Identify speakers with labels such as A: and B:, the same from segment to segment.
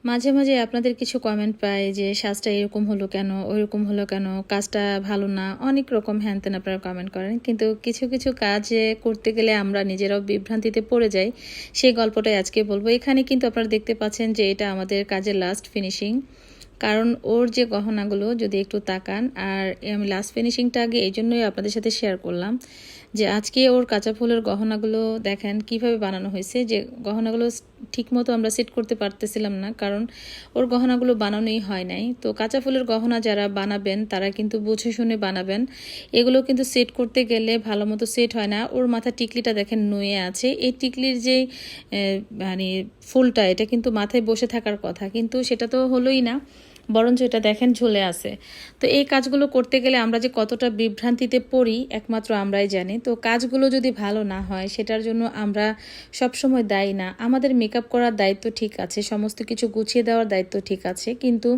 A: মাঝে, মাঝে আপনাদের কিছু কমেন্ট পাই যে সাজটা এরকম হলো কেন, ওইরকম হলো কেন, কাজটা ভালো না, অনেক রকম হ্যান-ত্যান আপনারা কমেন্ট করেন। কিন্তু কিছু, কিছু কাজ করতে গেলে আমরা নিজেরাও বিভ্রান্তিতে পড়ে যাই। সেই গল্পটাই আজকে বলবো। এখানে কিন্তু আপনারা দেখতে পাচ্ছেন যে এটা আমাদের কাজের লাস্ট ফিনিশিং। কারণ ওর যে গহনাগুলো যদি একটু তাকান, আর আমি লাস্ট ফিনিশিংটা আগে এই জন্যই আপনাদের সাথে শেয়ার করলাম যে আজকে ওর কাঁচা ফুলের গহনাগুলো দেখেন কিভাবে বানানো হয়েছে। যে গহনাগুলো ঠিকমতো আমরা সেট করতে পারতেছিলাম না, কারণ ওর গহনাগুলো বানানোই হয় নাই। তো কাঁচা ফুলের গহনা যারা বানাবেন তারা কিন্তু বুঝে শুনে বানাবেন। এগুলো কিন্তু সেট করতে গেলে ভালো মতো সেট হয় না। ওর মাথা টিকলিটা দেখেন নুয়ে আছে। এই টিকলির যে মানে ফুলটা, এটা কিন্তু মাথায় বসে থাকার কথা, কিন্তু সেটা তো হলোই না, বরঞ্চ এটা দেখেন ঝুলে আছে। তো এই কাজগুলো করতে গেলে আমরা যে কতটা বিভ্রান্তিতে পড়ি একমাত্র আমরাই জানি। তো কাজগুলো যদি ভালো না হয় সেটার জন্য আমরা সবসময় দায়ী না। আমাদের মেকআপ করার দায়িত্ব ঠিক আছে, সমস্ত কিছু গুছিয়ে দেওয়ার দায়িত্ব ঠিক আছে, কিন্তু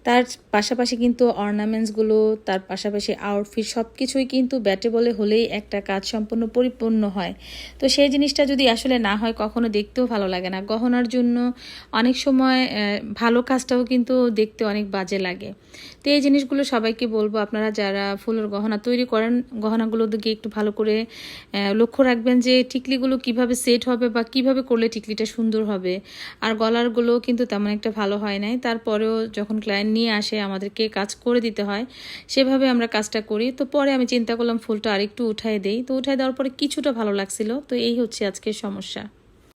A: তার পাশাপাশি কিন্তু অর্নামেন্টসগুলো, তার পাশাপাশি আউটফিট সব কিছুই কিন্তু ব্যাটে বলে হলেই একটা কাজ সম্পূর্ণ পরিপূর্ণ হয়। তো সেই জিনিসটা যদি আসলে না হয় কখনো দেখতেও ভালো লাগে না। গহনার জন্য অনেক সময় ভালো কাজটাও কিন্তু দেখতে অনেক বাজে লাগে। তো এই জিনিসগুলো সবাইকে বলবো, আপনারা যারা ফুলের গহনা তৈরি করেন গহনাগুলোর দিকে একটু ভালো করে লক্ষ্য রাখবেন যে টিকলিগুলো কিভাবে সেট হবে বা কিভাবে করলে টিকলিটা সুন্দর হবে। আর গলারগুলো কিন্তু তেমন একটা ভালো হয় নাই, তারপরেও যখন ক্লায়েন্ট নিয়ে আসে আমাদেরকে কাজ করে দিতে হয়, সেভাবে আমরা কাজটা করি। তো পরে আমি চিন্তা করলাম ফুলটা আরেকটু উঠায় দেই। তো উঠায় দেওয়ার পরে কিছুটা ভালো লাগছিল। তো এই হচ্ছে আজকের সমস্যা।